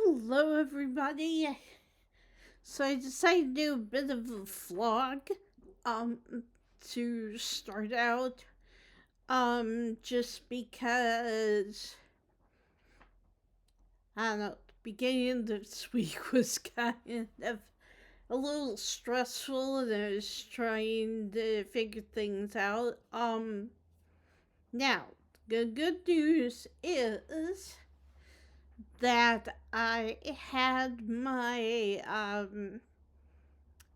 Hello, everybody. So I decided to do a bit of a vlog, um, to start out, just because I don't know, the beginning of this week was kind of a little stressful, and I was trying to figure things out. Now the good news is that I had my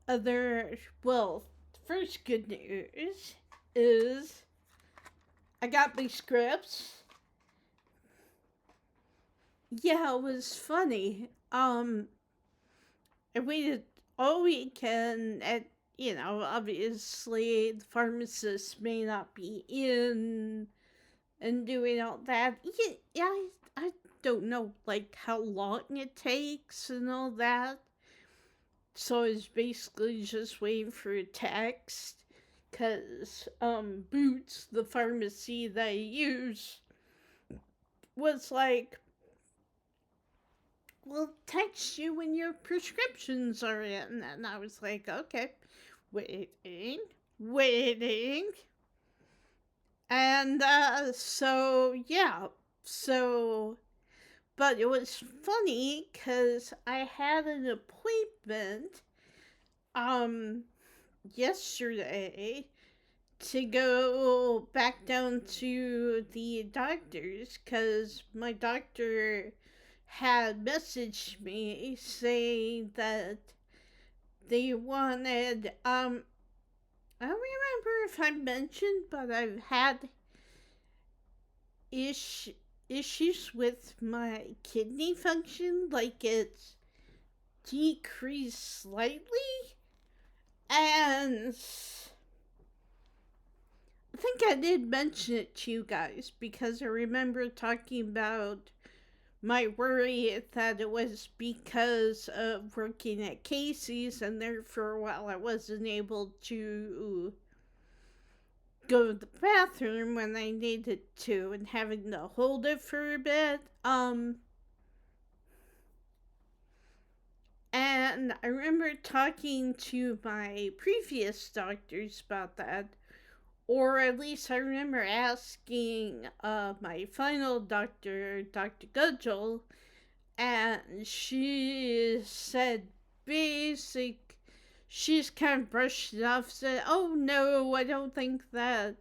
other, well, first good news is I got my scripts. Yeah, it was funny. I waited all weekend at, obviously the pharmacist may not be in and doing all that. Yeah, I don't know, like, how long it takes and all that. So I was basically just waiting for a text because Boots, the pharmacy that I use, was like, we'll text you when your prescriptions are in. And I was like, okay, waiting. And yeah, so, but it was funny because I had an appointment um yesterday to go back down to the doctor's because my doctor had messaged me saying that they wanted I don't remember if I mentioned, but I've had ish issues with my kidney function, like it's decreased slightly, and I think I did mention it to you guys because I remember talking about my worry that it was because of working at Casey's, and there for a while I wasn't able to go to the bathroom when I needed to and having to hold it for a bit. And I remember talking to my previous doctors about that, or at least I remember asking my final doctor, Dr. Gudgel, and she said basic. She's kind of brushed it off, said, "Oh no, I don't think that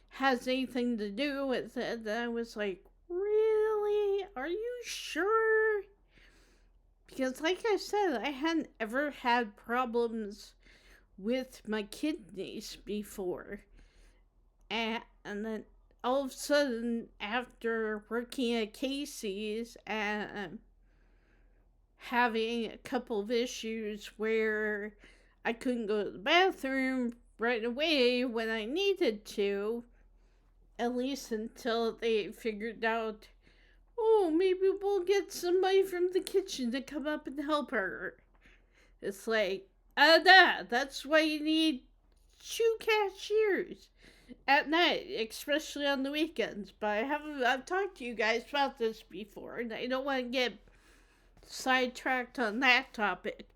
has anything to do with it." And I was like, "Really? Are you sure?" Because, like I said, I hadn't ever had problems with my kidneys before. And then all of a sudden, after working at Casey's and having a couple of issues where I couldn't go to the bathroom right away when I needed to, at least until they figured out, oh, maybe we'll get somebody from the kitchen to come up and help her. It's like, that's why you need two cashiers at night, especially on the weekends. But I've talked to you guys about this before, and I don't want to get sidetracked on that topic.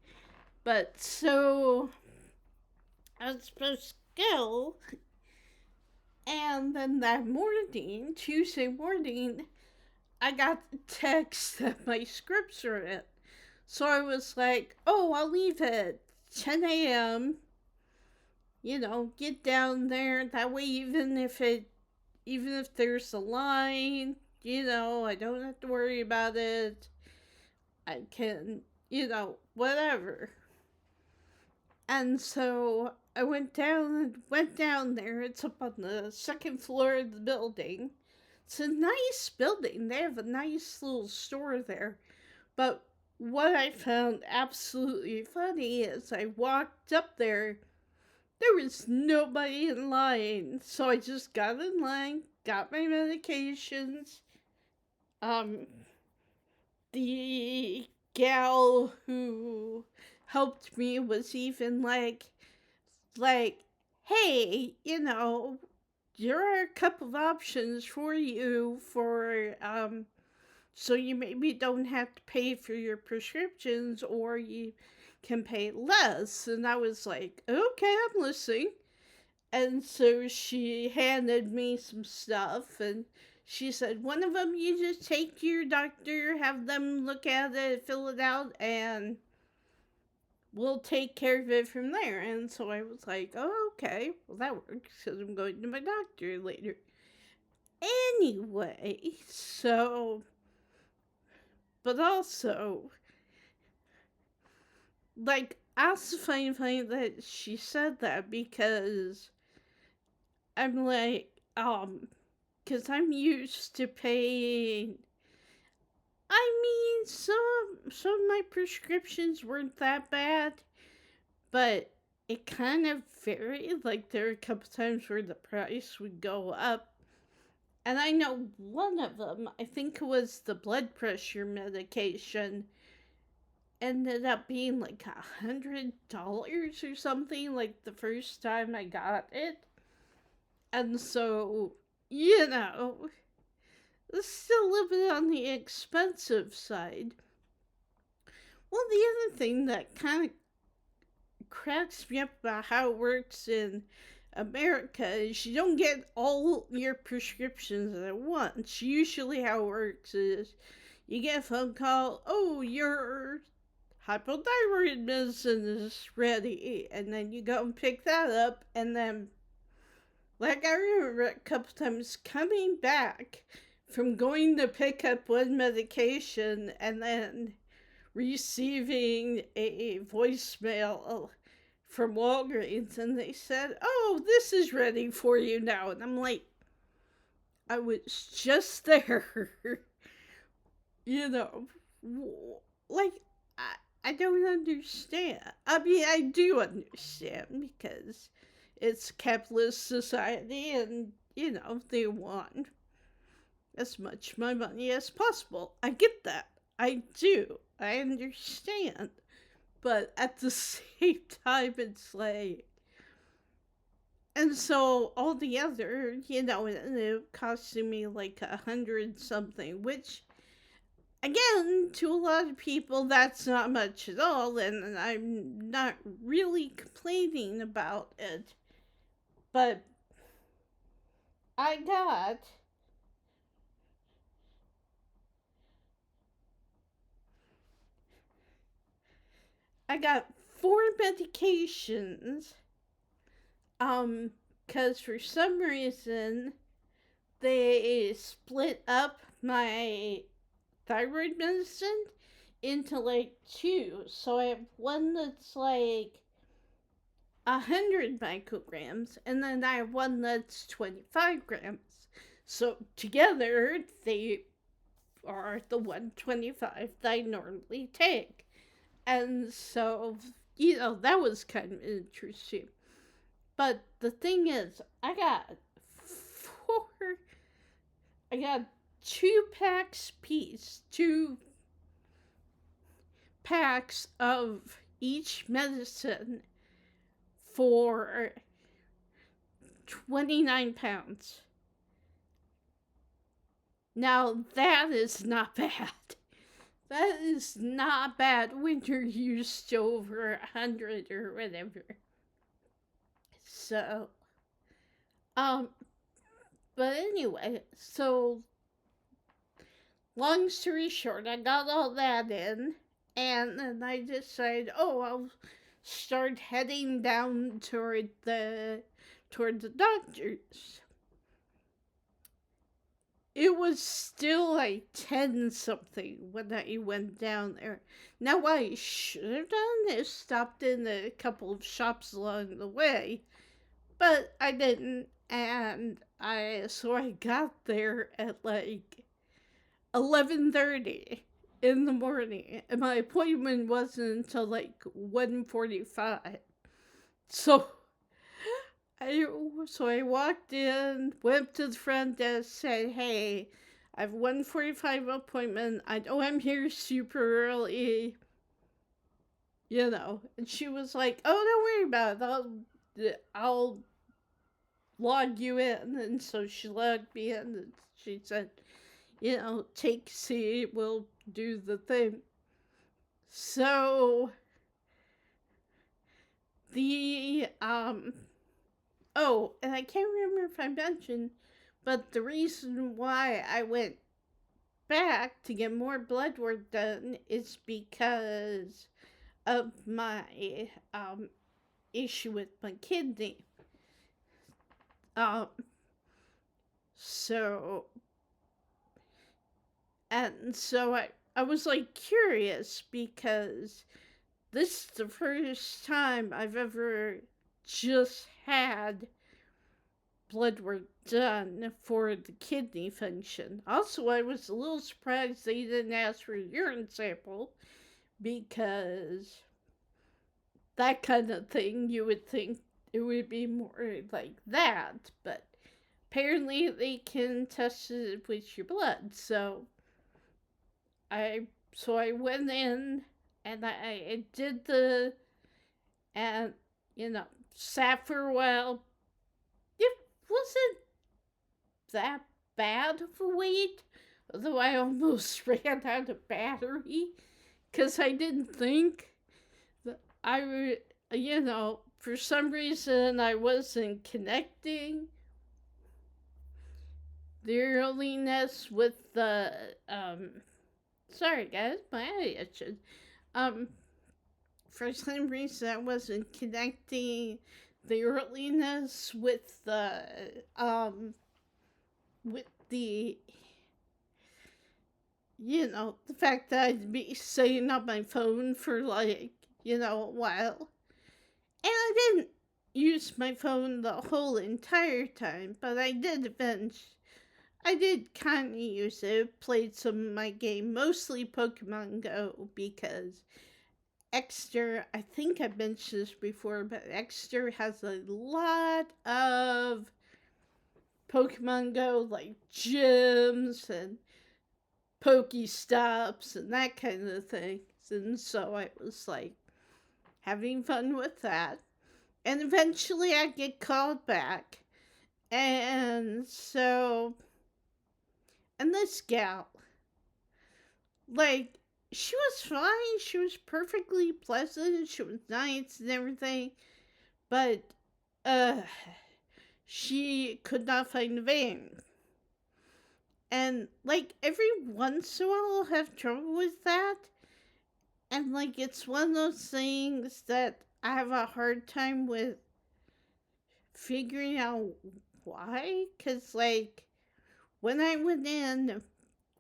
But so I was supposed to go, and then that morning, Tuesday morning, I got the text that my scripts are in. So I was like, oh, I'll leave at 10 a.m. Get down there. That way, even if there's a line, I don't have to worry about it. I can, whatever. And so I went down there. It's up on the second floor of the building. It's a nice building. They have a nice little store there. But what I found absolutely funny is I walked up there was nobody in line. So I just got in line, got my medications. Um, the gal who helped me was even like, hey, there are a couple of options for you for So you maybe don't have to pay for your prescriptions, or you can pay less. And I was like, okay, I'm listening. And so she handed me some stuff, and she said, one of them you just take to your doctor, have them look at it, fill it out, and we'll take care of it from there. And so I was like, oh, okay, well, that works because I'm going to my doctor later. Anyway, so, but also, like, I also find funny that she said that because I'm like, because I'm used to paying. I mean, some of my prescriptions weren't that bad, but it kind of varied. Like, there were a couple times where the price would go up. And I know one of them, I think it was the blood pressure medication, ended up being like $100 or something, like the first time I got it. And so, you know, it's still a little bit on the expensive side. Well, the other thing that kind of cracks me up about how it works in America is you don't get all your prescriptions at once. Usually, how it works is you get a phone call, oh, your hypothyroid medicine is ready, and then you go and pick that up, and then, like, I remember a couple times coming back from going to pick up one medication and then receiving a voicemail from Walgreens, and they said, oh, this is ready for you now. And I'm like, I was just there. you know, like, I don't understand. I mean, I do understand because it's a capitalist society, and, they want as much my money as possible. I get that. I do. I understand. But at the same time, it's like, and so altogether, it ended up costing me like 100 something, which, again, to a lot of people, that's not much at all, and I'm not really complaining about it. But I got I got 4 medications. Because for some reason they split up my thyroid medicine into like two. So I have one that's like 100 micrograms, and then I have one that's 25 grams. So together they are the 125 that I normally take. And so, that was kind of interesting. But the thing is, four, I got 2 packs piece, 2 packs of each medicine for 29 pounds. Now, that is not bad. That is not bad when you're used to over 100 or whatever. So, um, but anyway, so long story short, I got all that in, and then I decided, oh, I'll start heading down toward the doctor's. It was still like 10 something when I went down there. Now, what I should have done is stopped in a couple of shops along the way, but I didn't, and I got there at like 11:30 in the morning, and my appointment wasn't until like 1:45. So I walked in, went up to the front desk, said, "Hey, I have 1:45 appointment. I know I'm here super early, And she was like, "Oh, don't worry about it. I'll log you in." And so she logged me in, and she said, take C will do the thing. So the oh, and I can't remember if I mentioned, but the reason why I went back to get more blood work done is because of my issue with my kidney. Um, so I was like curious because this is the first time I've ever just had blood work done for the kidney function. Also, I was a little surprised they didn't ask for a urine sample because that kind of thing you would think it would be more like that, but apparently they can test it with your blood. I I went in and I did and sat for a while. It wasn't that bad of a wait, although I almost ran out of battery because I didn't think that I would, for some reason I wasn't connecting the earliness with the, sorry guys, my eye itches. Um, for some reason I wasn't connecting the earliness with the the fact that I'd be sitting on my phone for like, a while. And I didn't use my phone the whole entire time, but I did kind of use it. Played some of my game, mostly Pokemon Go, because Exter, I think I mentioned this before, but Exter has a lot of Pokemon Go, like gyms and Pokestops and that kind of thing. And so I was like having fun with that. And eventually I get called back. And so, and this gal, like, she was fine. She was perfectly pleasant. She was nice and everything. But, she could not find the vein. And, like, every once in a while I'll have trouble with that. And, like, it's one of those things that I have a hard time with figuring out why. Because, like, when I went in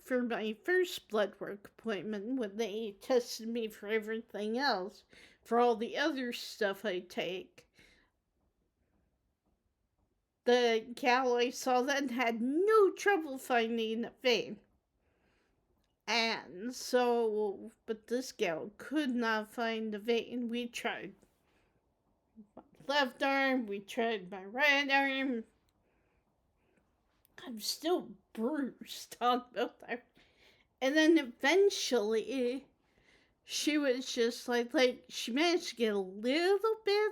for my first blood work appointment, when they tested me for everything else, for all the other stuff I take, the gal I saw then had no trouble finding a vein. And so, but this gal could not find a vein. We tried my left arm, we tried my right arm. I'm still bruised on both arms. And then eventually, she was just like she managed to get a little bit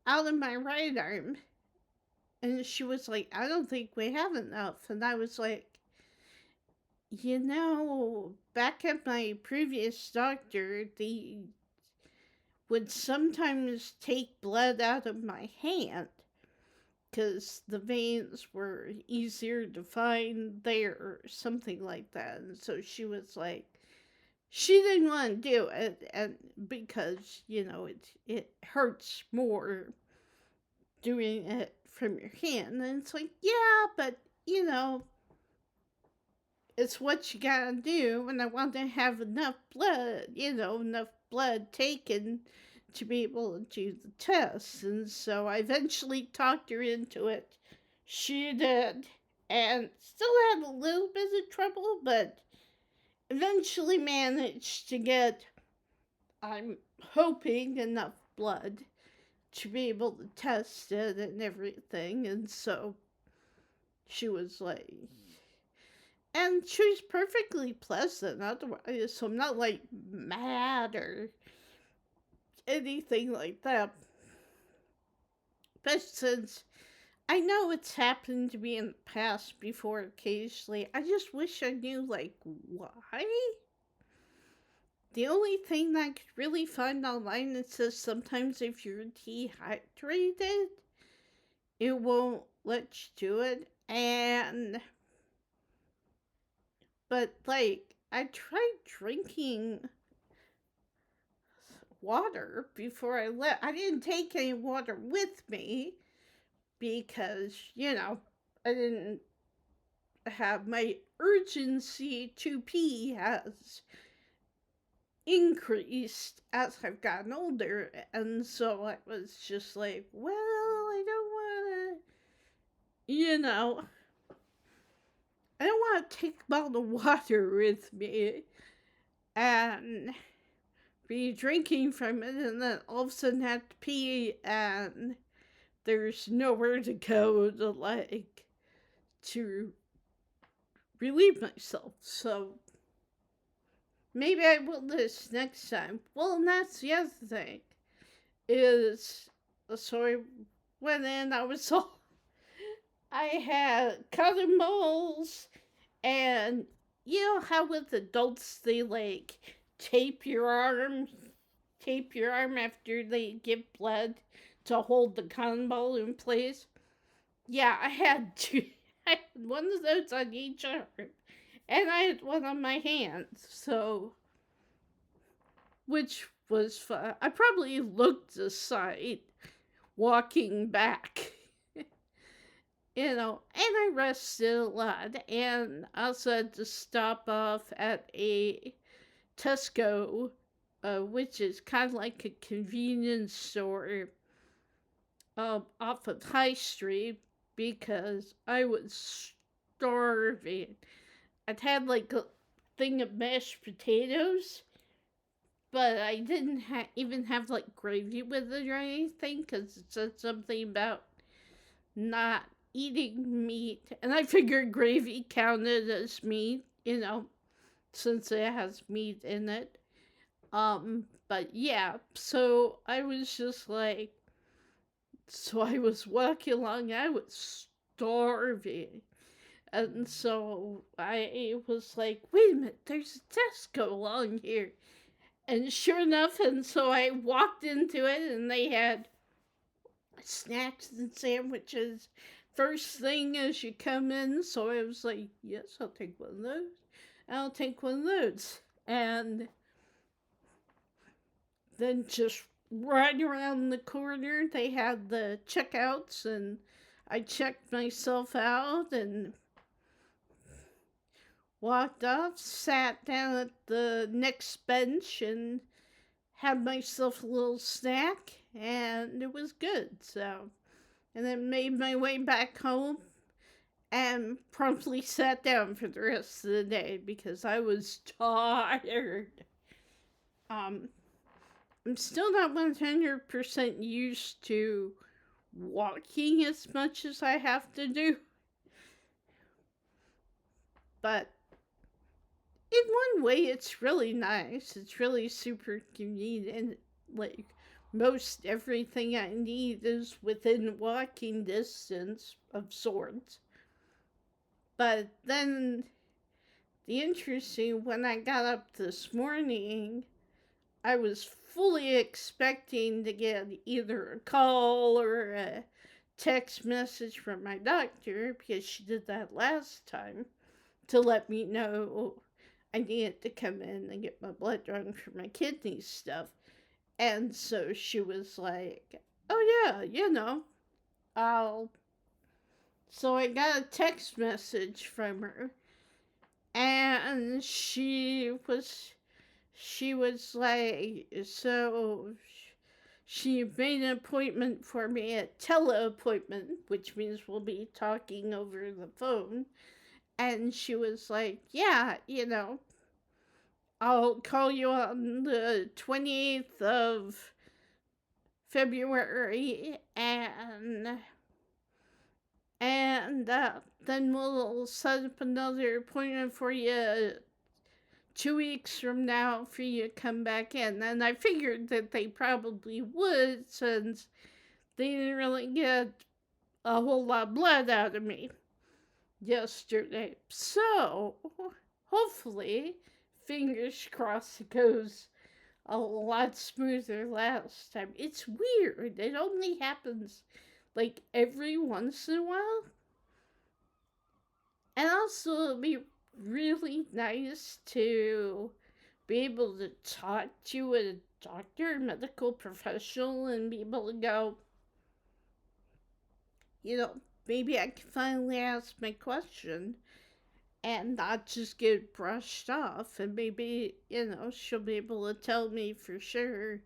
out of my right arm. And she was like, I don't think we have enough. And I was like, back at my previous doctor, they would sometimes take blood out of my hand because the veins were easier to find there or something like that. And so she was like, she didn't want to do it, and because it hurts more doing it from your hand. And it's like, yeah, but it's what you gotta do. And I want to have enough blood taken to be able to do the test. And so I eventually talked her into it. She did, and still had a little bit of trouble, but eventually managed to get, I'm hoping, enough blood to be able to test it and everything. And so she was like, and she was perfectly pleasant otherwise, so I'm not like mad or anything like that. But since I know it's happened to me in the past before occasionally. I just wish I knew, like, why? The only thing I could really find online, it says sometimes if you're dehydrated, it won't let you do it. But, like, I tried drinking water before I left. I didn't take any water with me because, I didn't have my urgency to pee has increased as I've gotten older. And so I was just like, well, I don't want to, I don't want to take a bottle of water with me and be drinking from it and then all of a sudden have to pee and there's nowhere to go to, like, to relieve myself. So maybe I will this next time. Well, and that's the other thing is, so I went in, I had cotton balls, and you know how with adults they, like, tape your arm, after they give blood to hold the cotton ball in place? Yeah, I had two. I had one of those on each arm, and I had one on my hands, so, which was fun. I probably looked a sight walking back, and I rested a lot, and also had to stop off at a Tesco, which is kind of like a convenience store off of High Street, because I was starving. I'd had like a thing of mashed potatoes, but I didn't even have like gravy with it or anything because it said something about not eating meat. And I figured gravy counted as meat, since it has meat in it. But yeah, so I was just like, so I was walking along, I was starving. And so I was like, wait a minute, there's a Tesco along here. And sure enough, and so I walked into it, and they had snacks and sandwiches first thing as you come in. So I was like, yes, I'll take one of those. I'll take one of those. And then just right around the corner, they had the checkouts, and I checked myself out and walked off, sat down at the next bench, and had myself a little snack, and it was good. So, and then made my way back home and promptly sat down for the rest of the day because I was tired. Um, I'm still not 100% used to walking as much as I have to do, but in one way, it's really nice. It's really super convenient. Like, most everything I need is within walking distance of sorts. But then, when I got up this morning, I was fully expecting to get either a call or a text message from my doctor, because she did that last time, to let me know I needed to come in and get my blood drawn for my kidney stuff. And so she was like, oh, yeah, I'll. So I got a text message from her, and she was like, so she made an appointment for me, a teleappointment, which means we'll be talking over the phone. And she was like, yeah, I'll call you on the 28th of February, and then we'll set up another appointment for you 2 weeks from now for you to come back in. And I figured that they probably would, since they didn't really get a whole lot of blood out of me yesterday. So, hopefully, fingers crossed, it goes a lot smoother last time. It's weird. It only happens like every once in a while. And also, it'll be really nice to be able to talk to a doctor, medical professional, and be able to go, you know, maybe I can finally ask my question and not just get brushed off. And maybe, she'll be able to tell me for sure,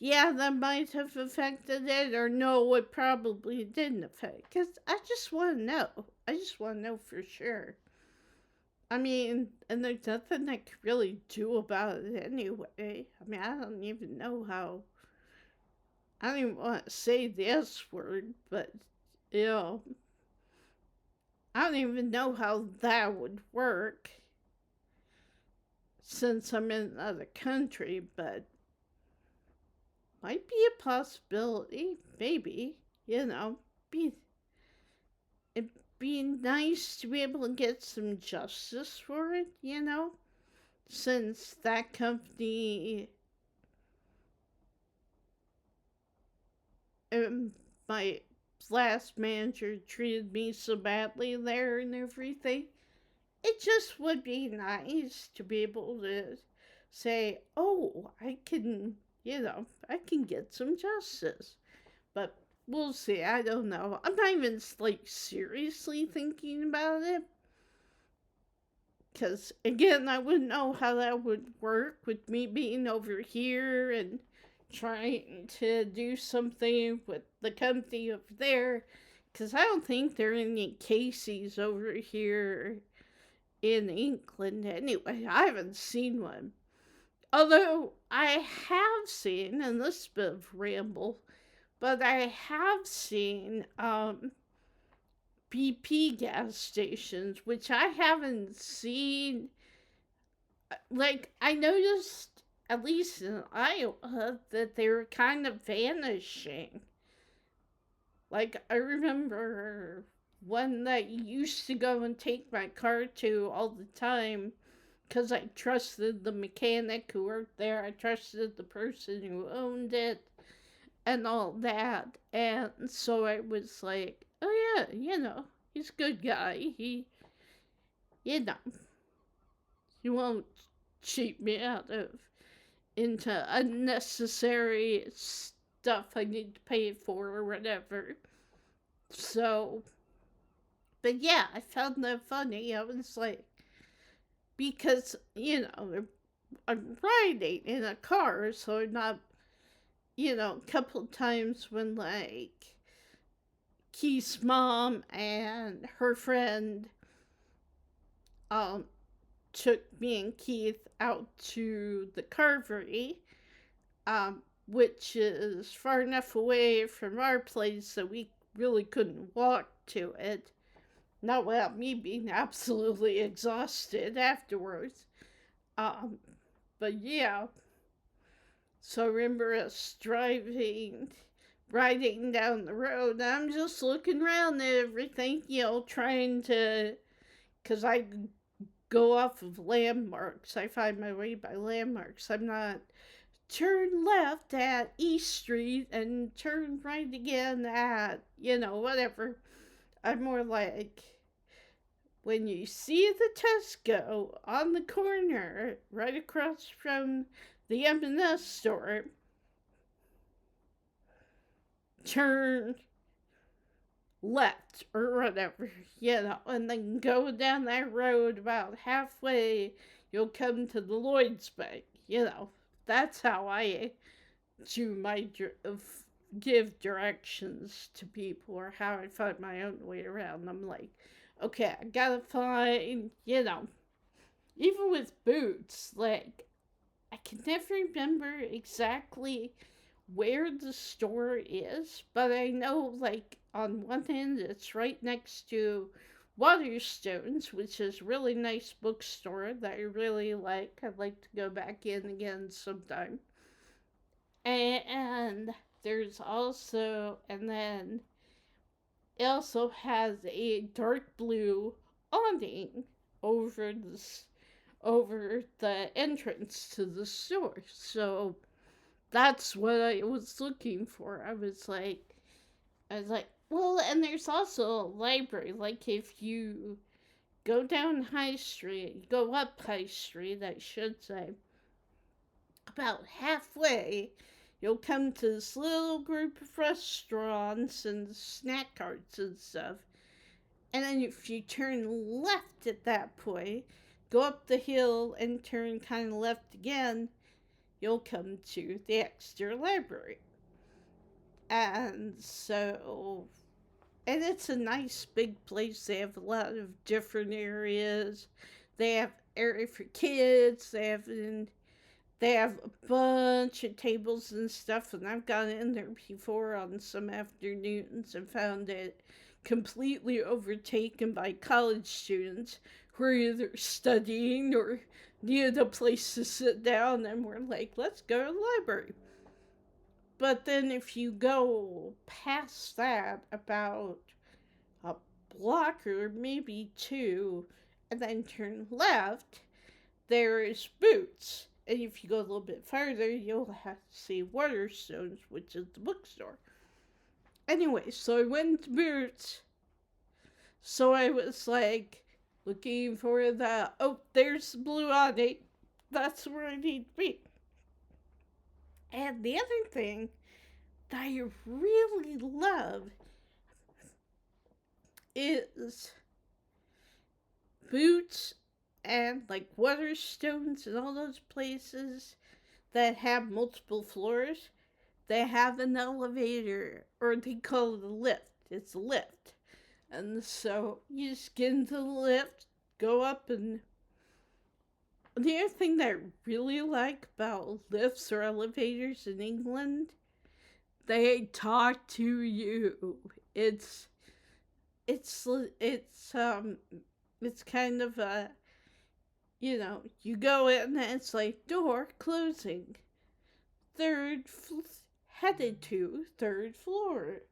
yeah, that might have affected it, or no, it probably didn't affect. Because I just want to know. I just want to know for sure. I mean, and there's nothing I could really do about it anyway. I mean, I don't even know how. I don't even want to say the S word, but, you know, I don't even know how that would work since I'm in another country, but might be a possibility. Maybe, be it'd be nice to be able to get some justice for it, since that company, my last manager treated me so badly there and everything. It just would be nice to be able to say, oh, I can get some justice. But we'll see. I don't know. I'm not even like seriously thinking about it. Because again, I wouldn't know how that would work with me being over here and trying to do something with the company over there. Because I don't think there are any Casey's over here in England anyway. I haven't seen one. Although I have seen, and this is a bit of ramble, but I have seen BP gas stations, which I haven't seen. Like, I noticed, at least in Iowa, that they were kind of vanishing. Like, I remember one that used to go and take my car to all the time because I trusted the mechanic who worked there. I trusted the person who owned it and all that. And so I was like, oh, yeah, he's a good guy. You know, he won't cheat me out of into unnecessary stuff I need to pay for or whatever. So, but yeah, I found that funny. I was like, because, I'm riding in a car, so I'm not, a couple times when, like, Keith's mom and her friend took me and Keith out to the Carvery, which is far enough away from our place that we really couldn't walk to it. Not without me being absolutely exhausted afterwards. But yeah. So I remember us riding down the road. And I'm just looking around at everything, trying to, because I go off of landmarks. I find my way by landmarks. I'm not turn left at East Street and turn right again at, whatever. I'm more like, when you see the Tesco on the corner right across from the M&S store, turn left or whatever, and then go down that road about halfway, you'll come to the Lloyd's Bank, That's how I do give directions to people, or how I find my own way around. I'm like, okay, I gotta find, even with boots, like, I can never remember exactly where the store is, but I know, like, on one end, it's right next to Waterstones, which is a really nice bookstore that I really like. I'd like to go back in again sometime. And there's also, and then it also has a dark blue awning over over the entrance to the store. So that's what I was looking for. I was like, well, and there's also a library. Like if you go down High Street, go up High Street, I should say, about halfway, you'll come to this little group of restaurants and snack carts and stuff. And then if you turn left at that point, go up the hill and turn kind of left again, you'll come to the Exeter Library. And so, and it's a nice big place. They have a lot of different areas. They have area for kids. They have a bunch of tables and stuff, and I've gone in there before on some afternoons and found it completely overtaken by college students who are either studying or needed a place to sit down, and we're like, let's go to the library. But then if you go past that about a block or maybe two, and then turn left, there is Boots. And if you go a little bit farther, you'll have to see Waterstones, which is the bookstore. Anyway, so I went to Boots. So I was like looking for the, oh, there's the blue awning. That's where I need to be. And the other thing that I really love is Boots and like Waterstones and all those places that have multiple floors. They have an elevator, or they call it a lift. It's a lift. And so you just get into the lift, go up, and the other thing that I really like about lifts or elevators in England, they talk to you. It's it's um it's kind of a, you go in and it's like door closing, headed to third floor,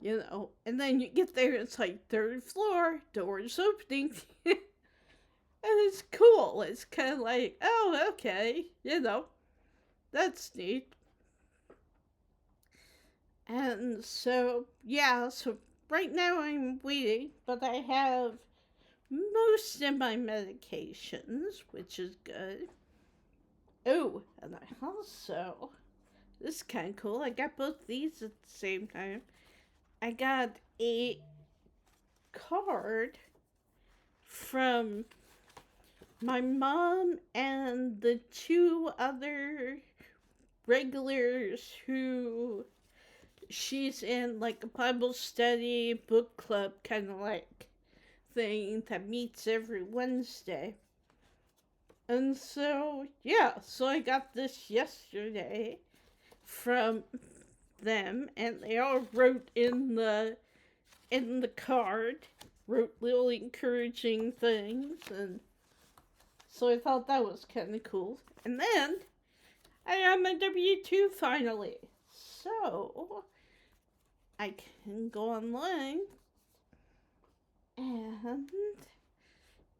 and then you get there, it's like third floor, doors opening. And it's cool. It's kind of like, oh, okay, that's neat. And so, yeah, so right now I'm waiting, but I have most of my medications, which is good. Oh, and I also, this is kind of cool, I got both these at the same time. I got a card from my mom and the two other regulars who she's in like a Bible study book club kind of like thing that meets every Wednesday. And so, yeah, so I got this yesterday from them, and they all wrote in the card, wrote little encouraging things, and so I thought that was kind of cool. And then I got my W-2 finally, so I can go online, and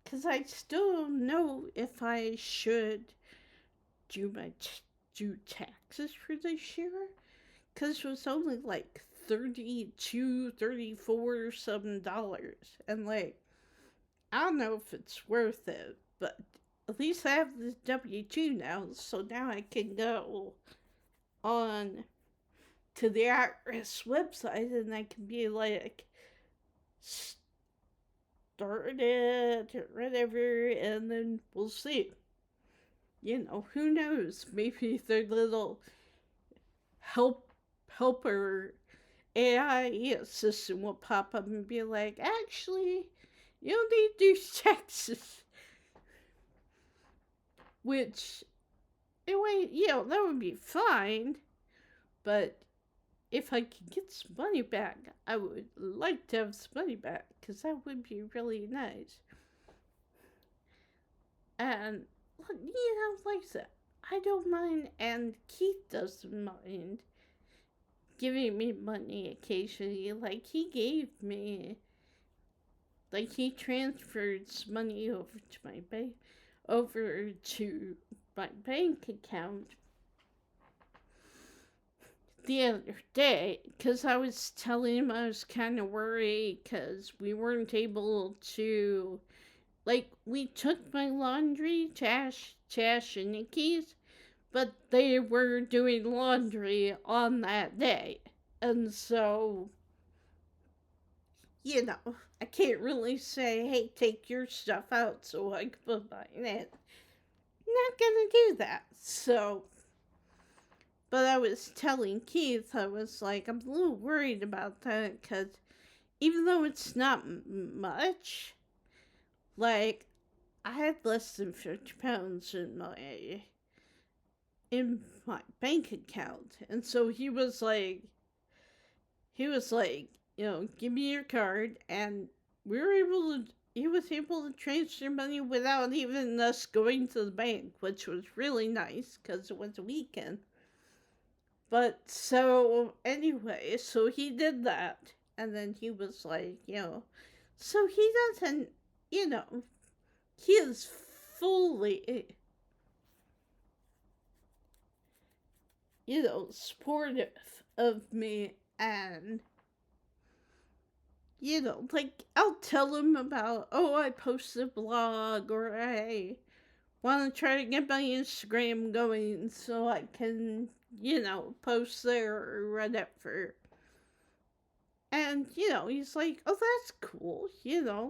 because I still don't know if I should do taxes for this year, because it was only like 32, 34 some dollars, and like I don't know if it's worth it, but at least I have this W-2 now, so now I can go on to the IRS website and I can be like, start it or whatever, and then we'll see. Who knows? Maybe their little helper AI assistant will pop up and be like, actually, you don't need to do taxes. Which, anyway, that would be fine. But if I could get some money back, I would like to have some money back, because that would be really nice. And, like I said, I don't mind, and Keith doesn't mind giving me money occasionally. Like, he gave me, like, he transferred money over to my bank account the other day, because I was telling him I was kind of worried because we weren't able to, like, we took my laundry to Ash and Nikki's, but they were doing laundry on that day. And so, I can't really say, hey, take your stuff out so I can put mine in. Not gonna do that. So, but I was telling Keith, I was like, I'm a little worried about that because even though it's not much, like, I had less than £50 in my bank account. And so he was like, give me your card. And he was able to transfer money without even us going to the bank, which was really nice because it was a weekend. But so, anyway, so he did that. And then he was like, so he doesn't, he is fully, supportive of me. And like, I'll tell him about, I posted a blog, or I want to try to get my Instagram going so I can, post there or whatever. And, he's like, oh, that's cool,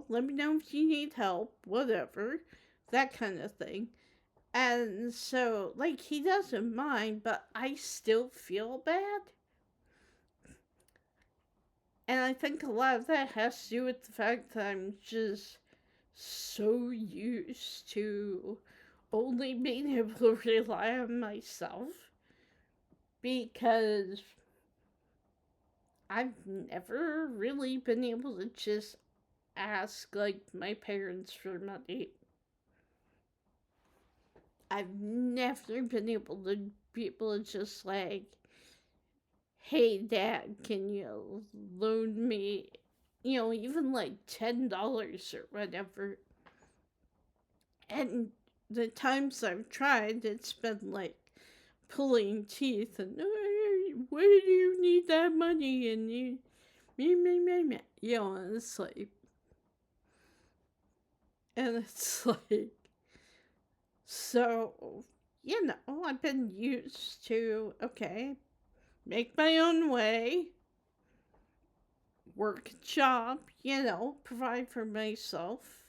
let me know if you need help, whatever, that kind of thing. And so, like, he doesn't mind, but I still feel bad. And I think a lot of that has to do with the fact that I'm just so used to only being able to rely on myself, because I've never really been able to just ask, like, my parents for money. I've never been able to just, like, hey, Dad, can you loan me, even like $10 or whatever. And the times I've tried, it's been like pulling teeth and, where do you need that money? And me. And it's like, so, I've been used to, okay, make my own way, work a job, provide for myself.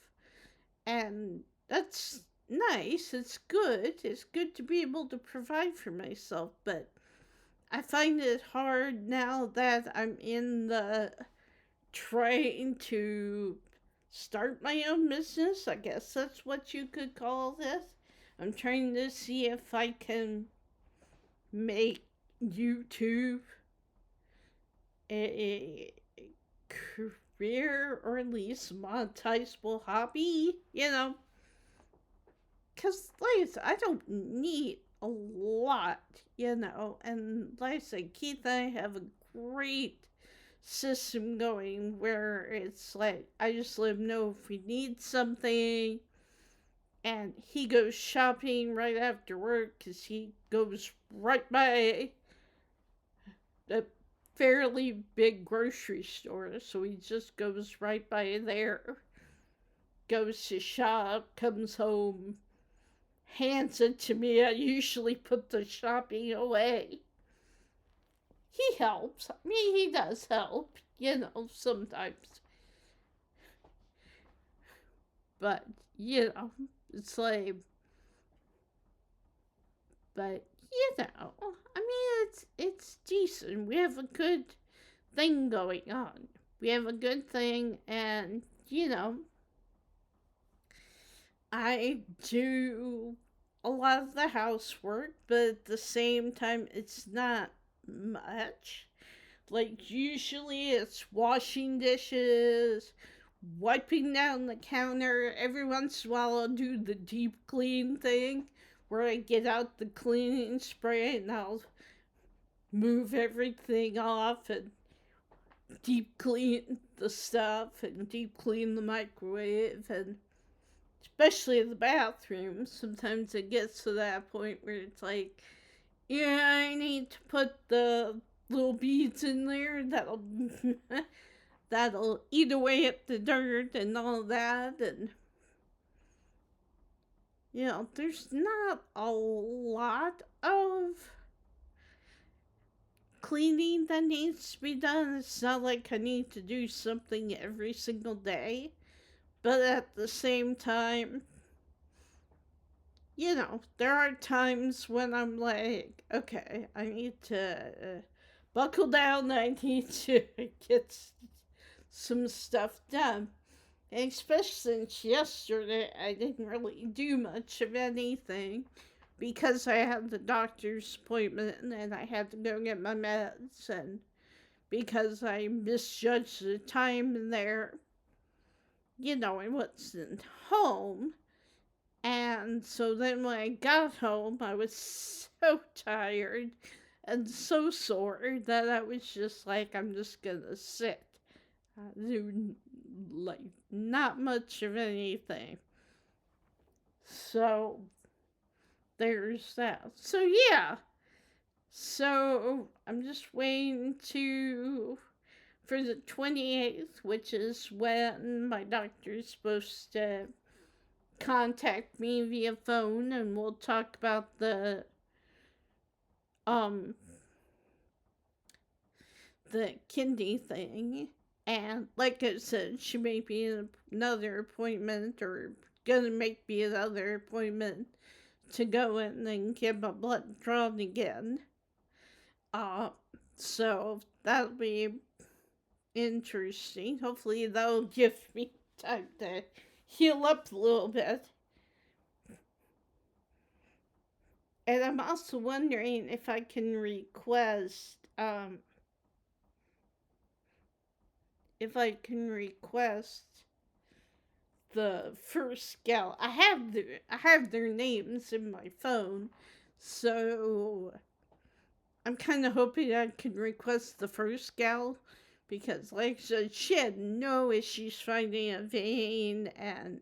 And that's nice. It's good. It's good to be able to provide for myself. But I find it hard now that I'm in the trying to start my own business. I guess that's what you could call this. I'm trying to see if I can make YouTube a career, or at least monetizable hobby, because I don't need a lot, and like I said, Keith and I have a great system going where it's like, I just let him know if we need something, and he goes shopping right after work because he goes right by a fairly big grocery store, so he just goes right by there, goes to shop, comes home, hands it to me. I usually put the shopping away. He helps. I mean, he does help, sometimes. But, it's like, but, I mean, it's decent. We have a good thing going on. We have a good thing, and, I do a lot of the housework, but at the same time, it's not much. Like, usually it's washing dishes, wiping down the counter. Every once in a while, I'll do the deep clean thing where I get out the cleaning spray and I'll move everything off and deep clean the stuff and deep clean the microwave, and especially the bathroom. Sometimes it gets to that point where it's like, yeah, I need to put the little beads in there that'll that'll eat away at the dirt and all that. And there's not a lot of cleaning that needs to be done. It's not like I need to do something every single day. But at the same time, there are times when I'm like, okay, I need to buckle down. I need to get some stuff done. And especially since yesterday, I didn't really do much of anything because I had the doctor's appointment and I had to go get my meds, and because I misjudged the time there, I wasn't home. And so then when I got home, I was so tired and so sore that I was just like, I'm just gonna sit. Do like not much of anything. So there's that. So yeah. So I'm just waiting for the 28th, which is when my doctor's supposed to contact me via phone, and we'll talk about um the kidney thing. And like I said, she may be another appointment, or gonna make me another appointment to go in and get my blood drawn again. Uh, so that'll be interesting. Hopefully, that'll give me time to heal up a little bit. And I'm also wondering if I can request the first gal. I have their names in my phone, so I'm kind of hoping I can request the first gal, because, like I said, she had no issues finding a vein and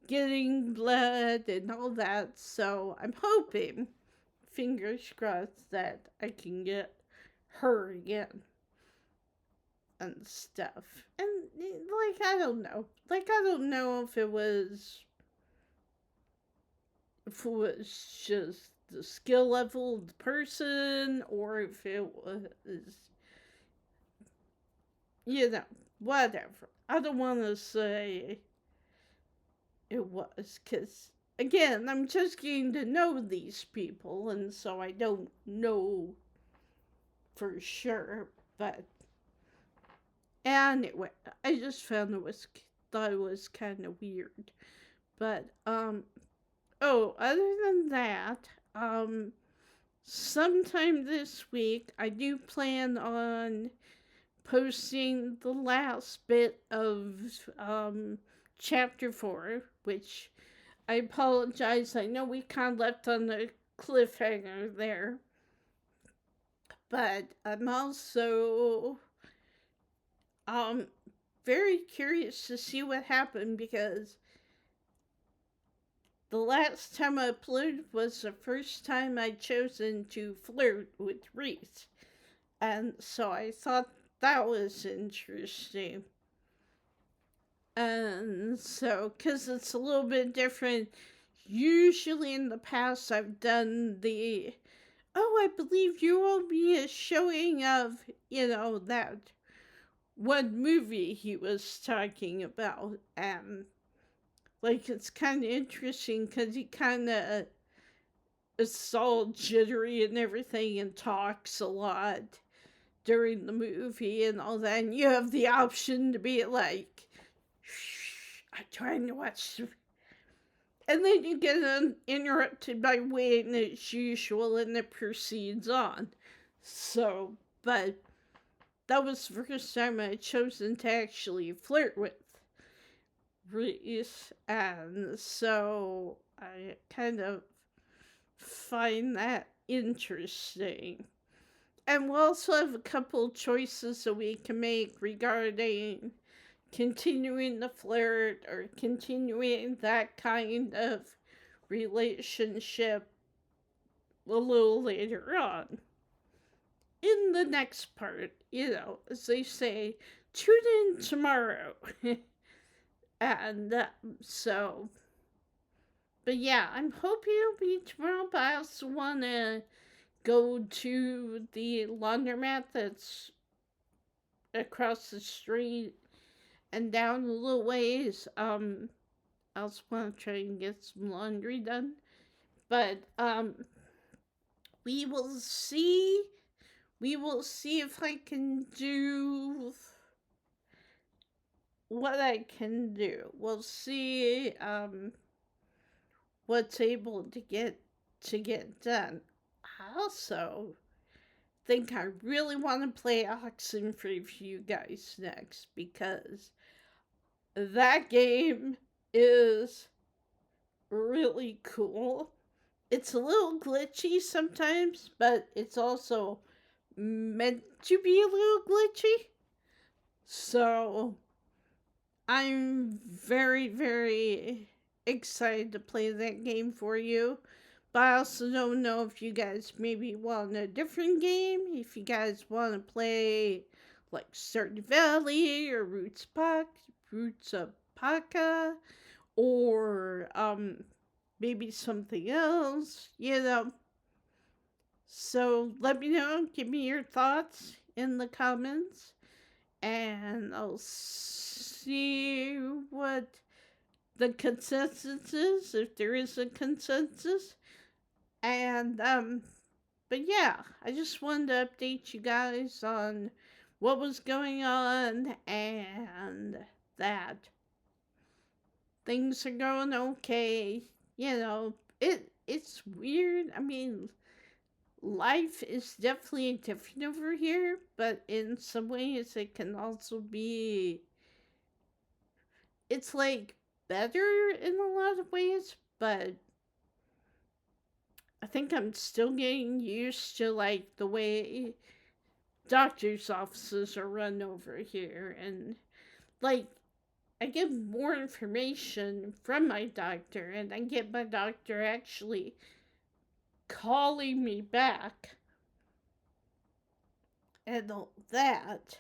getting blood and all that. So I'm hoping, fingers crossed, that I can get her again and stuff. And I don't know. I don't know if it was just the skill level of the person, or if it was, whatever. I don't want to say it was, because, again, I'm just getting to know these people, and so I don't know for sure. But anyway, I just thought it was kind of weird. But other than that, sometime this week I do plan on posting the last bit of chapter 4, which I apologize. I know we kind of left on a cliffhanger there, but I'm also very curious to see what happened, because the last time I uploaded was the first time I'd chosen to flirt with Reese. And so I thought that was interesting. And so, because it's a little bit different, usually in the past I've done I believe you will be a showing of, that one movie he was talking about. And it's kind of interesting because he kind of is all jittery and everything and talks a lot during the movie and all that. And you have the option to be like, shh, I'm trying to watch. And then you get interrupted by Wayne as usual, and it proceeds on. So, but that was the first time I had chosen to actually flirt with Reese, and so I kind of find that interesting. And we'll also have a couple choices that we can make regarding continuing the flirt or continuing that kind of relationship a little later on. In the next part, as they say, tune in tomorrow. and so, but yeah, I'm hoping it'll be tomorrow, but I also want to go to the laundromat that's across the street and down a little ways. I also want to try and get some laundry done. But we will see. We will see if I can do what I can do. We'll see what's able to get done. I also think I really want to play Oxenfree for you guys next because that game is really cool. It's a little glitchy sometimes, but it's also meant to be a little glitchy. So I'm very, very excited to play that game for you. But I also don't know if you guys maybe want a different game. If you guys want to play like Stardew Valley or Roots of Paka, or maybe something else. So let me know. Give me your thoughts in the comments, and I'll see what the consensus is, if there is a consensus. And but yeah, I just wanted to update you guys on what was going on and that things are going okay. It's weird. I mean, life is definitely different over here, but in some ways it can also be it's like better in a lot of ways, but I think I'm still getting used to like the way doctor's offices are run over here, and like I get more information from my doctor, and I get my doctor actually calling me back and all that,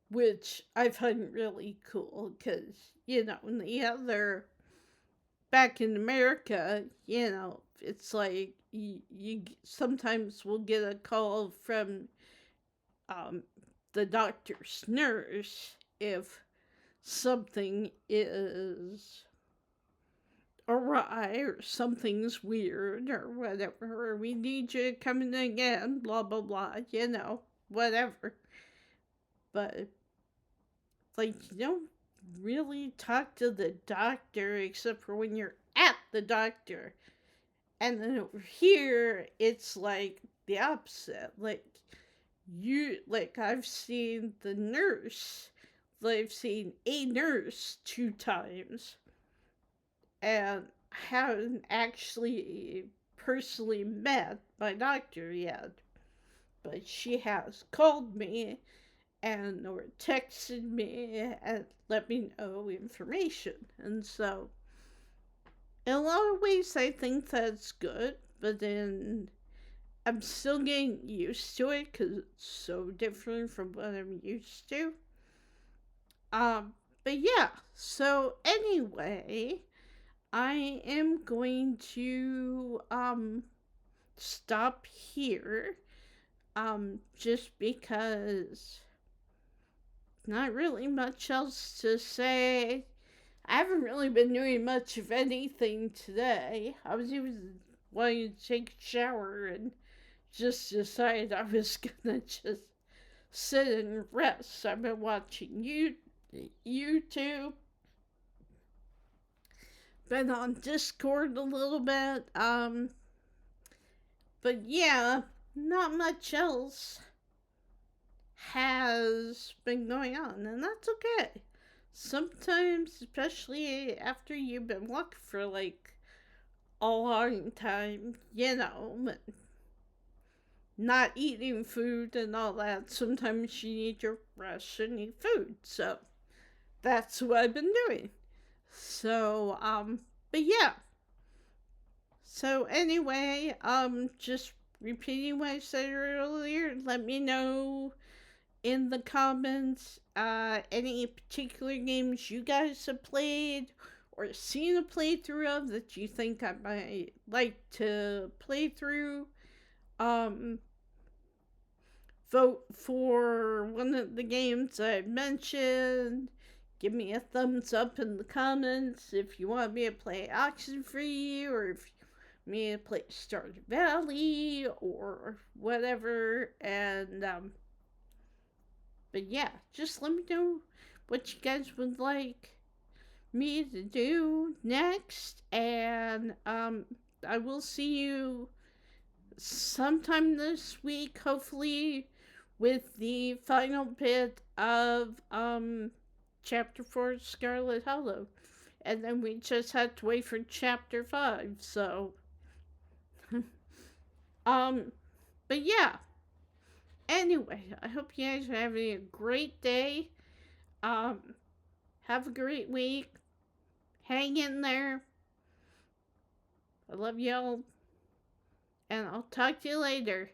which I find really cool because, in the other, back in America, it's like you sometimes will get a call from um, the doctor's nurse if something is awry or something's weird or whatever, or we need you to come in again, blah, blah, blah, whatever. But, like, you don't really talk to the doctor except for when you're at the doctor. And then over here, it's like the opposite. I've seen the nurse, I've seen a nurse 2 times, and haven't actually personally met my doctor yet. But she has called me and or texted me and let me know information. And so, in a lot of ways, I think that's good, but then I'm still getting used to it because it's so different from what I'm used to. Um, but yeah, so anyway, I am going to stop here. Just because not really much else to say. I haven't really been doing much of anything today. I was even wanting to take a shower and just decided I was gonna just sit and rest. I've been watching YouTube, been on Discord a little bit. But yeah, not much else has been going on, and that's okay. Sometimes, especially after you've been walking for like a long time, not eating food and all that. Sometimes you need your rest and eat food. So that's what I've been doing. So, but yeah. So anyway, just repeating what I said earlier, let me know in the comments any particular games you guys have played or seen a playthrough of that you think I might like to play through. Um, Vote for one of the games I mentioned. Give me a thumbs up in the comments if you want me to play Oxenfree or if you want me to play Stardew Valley or whatever. And but yeah, just let me know what you guys would like me to do next, and I will see you sometime this week, hopefully, with the final bit of chapter 4 Scarlet Hollow. And then we just had to wait for chapter 5, so um but yeah. Anyway, I hope you guys are having a great day. Um have a great week. Hang in there. I love y'all, and I'll talk to you later.